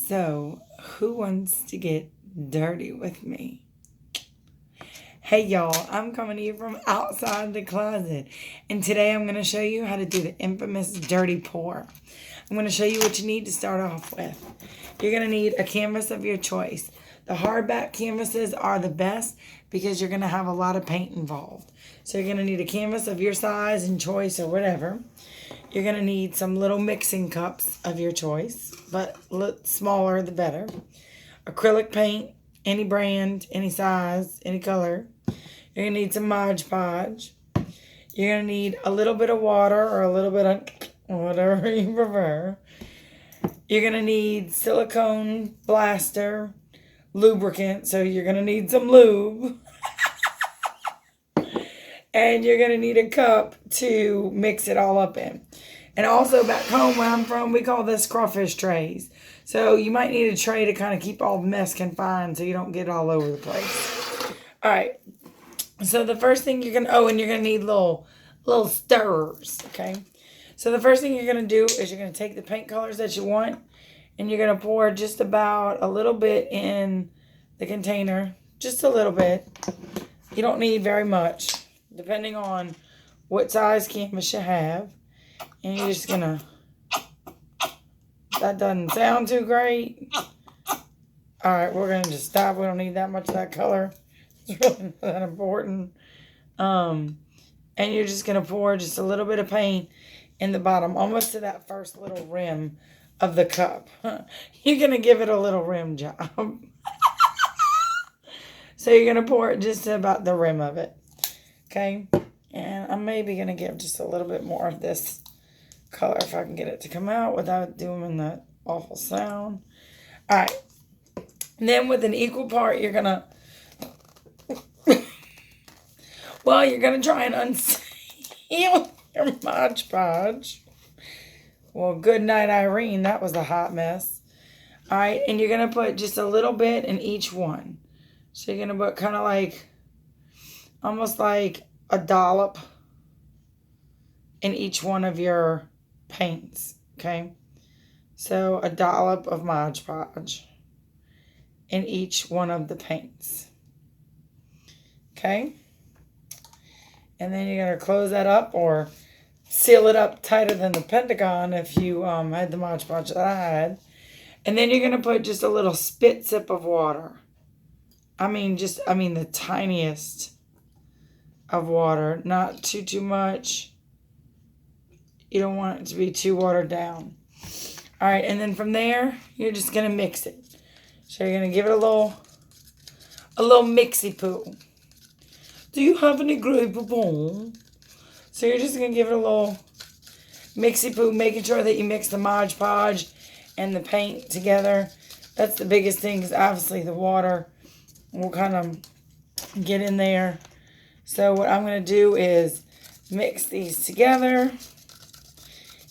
So, who wants to get dirty with me? Hey y'all, I'm coming to you from outside the closet. And today I'm going to show you how to do the infamous dirty pour. I'm going to show you what you need to start off with. You're going to need a canvas of your choice. The hardback canvases are the best because you're going to have a lot of paint involved. So you're going to need a canvas of your size and choice or whatever. You're going to need some little mixing cups of your choice, but smaller the better. Acrylic paint, any brand, any size, any color. You're going to need some Mod Podge. You're going to need a little bit of water or a little bit of whatever you prefer. You're going to need silicone blaster, lubricant, so you're going to need some lube. And you're going to need a cup to mix it all up in. And also back home where I'm from, we call this crawfish trays. So you might need a tray to kind of keep all the mess confined so you don't get all over the place. All right. So the first thing you're going to, and you're going to need little stirrers, okay? So the first thing you're going to do is you're going to take the paint colors that you want and you're going to pour just about a little bit in the container. Just a little bit. You don't need very much, depending on what size canvas you have. And you're just gonna, that doesn't sound too great. All right, we're gonna just stop. We don't need that much of that color. It's really not that important. And you're just gonna pour just a little bit of paint in the bottom, almost to that first little rim of the cup. You're gonna give it a little rim job. So you're gonna pour it just to about the rim of it. Okay, and I'm maybe going to give just a little bit more of this color if I can get it to come out without doing that awful sound. All right, and then with an equal part, you're going to, you're going to try and unseal your Mod Podge. Well, good night, Irene. That was a hot mess. All right, and you're going to put just a little bit in each one. So you're going to put kind of like, almost like a dollop in each one of your paints, okay? So a dollop of Mod Podge in each one of the paints, okay? And then you're going to close that up or seal it up tighter than the Pentagon if you had the Mod Podge that I had. And then you're going to put just a little spit sip of water. I mean the tiniest of water, not too much. You don't want it to be too watered down. All right, and then from there, you're just gonna mix it. So you're gonna give it a little mixy poo. Do you have any grape bowl? So you're just gonna give it a little mixy poo, making sure that you mix the Mod Podge and the paint together. That's the biggest thing, because obviously the water will kind of get in there. So what I'm going to do is mix these together.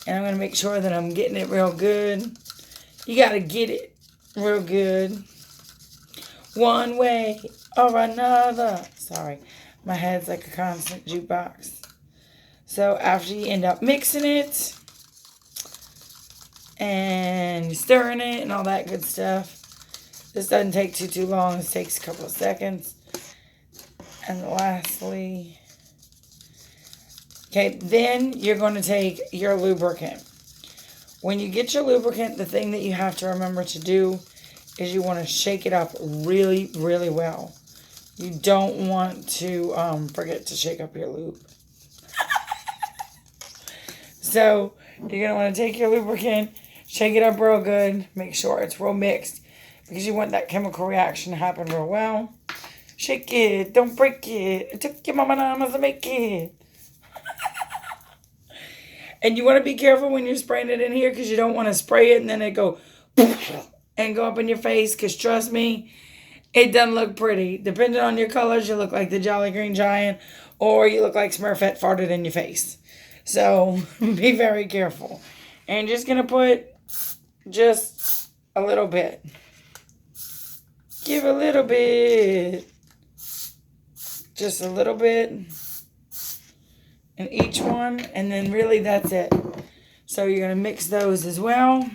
And I'm going to make sure that I'm getting it real good. You got to get it real good. One way or another. Sorry, my head's like a constant jukebox. So after you end up mixing it and stirring it and all that good stuff. This doesn't take too long. This takes a couple of seconds. And lastly, okay, then you're going to take your lubricant. When you get your lubricant, the thing that you have to remember to do is you want to shake it up really, really well. You don't want to forget to shake up your lube. So you're going to want to take your lubricant, shake it up real good, make sure it's real mixed, because you want that chemical reaction to happen real well. Shake it, don't break it. It took your mama namas to make it. And you want to be careful when you're spraying it in here, because you don't want to spray it and then it go and go up in your face, because trust me, it doesn't look pretty. Depending on your colors, you look like the Jolly Green Giant, or you look like Smurfette farted in your face. So be very careful. And just going to put just a little bit. Give a little bit. Just a little bit in each one, and then really that's it. So you're going to mix those as well.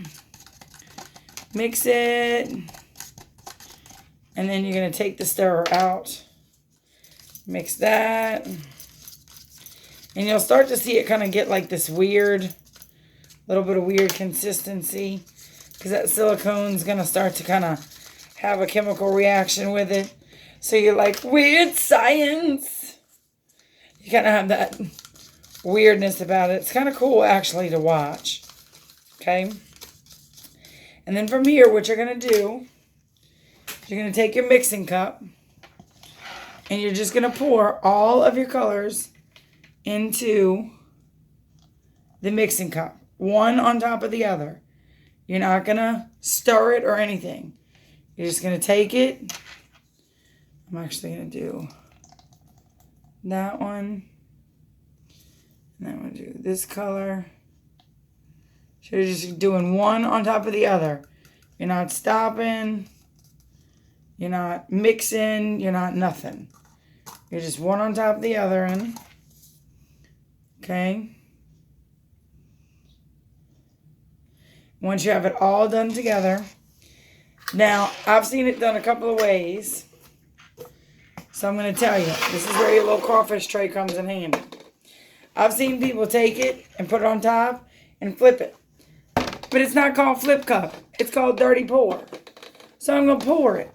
Mix it. And then you're going to take the stirrer out. Mix that. And you'll start to see it kind of get like this weird, little bit of weird consistency. Because that silicone's going to start to kind of have a chemical reaction with it. So you're like, weird science. You kind of have that weirdness about it. It's kind of cool actually to watch. Okay. And then from here, what you're going to do, you're going to take your mixing cup and you're just going to pour all of your colors into the mixing cup, one on top of the other. You're not going to stir it or anything. You're just going to take it. I'm actually going to do that one. And I'm going to do this color. So you're just doing one on top of the other. You're not stopping. You're not mixing. You're not nothing. You're just one on top of the other. Okay. Once you have it all done together. Now, I've seen it done a couple of ways. So I'm going to tell you. This is where your little crawfish tray comes in handy. I've seen people take it and put it on top and flip it. But it's not called flip cup. It's called dirty pour. So I'm going to pour it.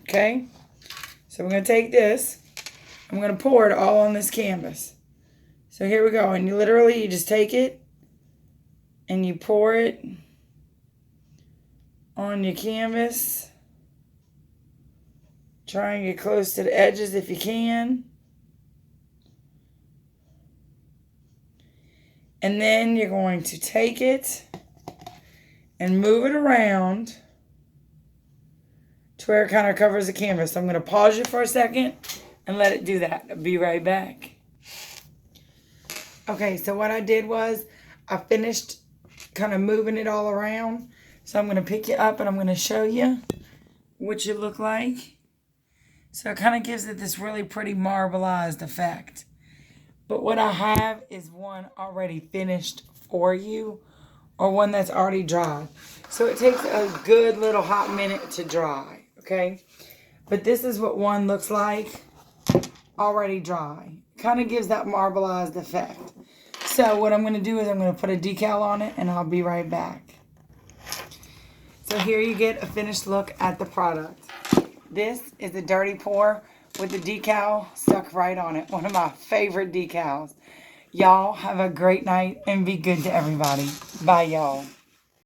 Okay? So I'm going to take this. I'm going to pour it all on this canvas. So here we go. And you literally, you just take it and you pour it on your canvas. Try and get close to the edges if you can. And then you're going to take it and move it around to where it kind of covers the canvas. So I'm going to pause you for a second and let it do that. I'll be right back. Okay, so what I did was I finished kind of moving it all around. So I'm going to pick you up and I'm going to show you what you look like. So it kind of gives it this really pretty marbleized effect. But what I have is one already finished for you, or one that's already dry. So it takes a good little hot minute to dry, okay? But this is what one looks like already dry. Kind of gives that marbleized effect. So what I'm going to do is I'm going to put a decal on it and I'll be right back. So here you get a finished look at the product. This is a dirty pour with the decal stuck right on it. One of my favorite decals. Y'all have a great night and be good to everybody. Bye, y'all.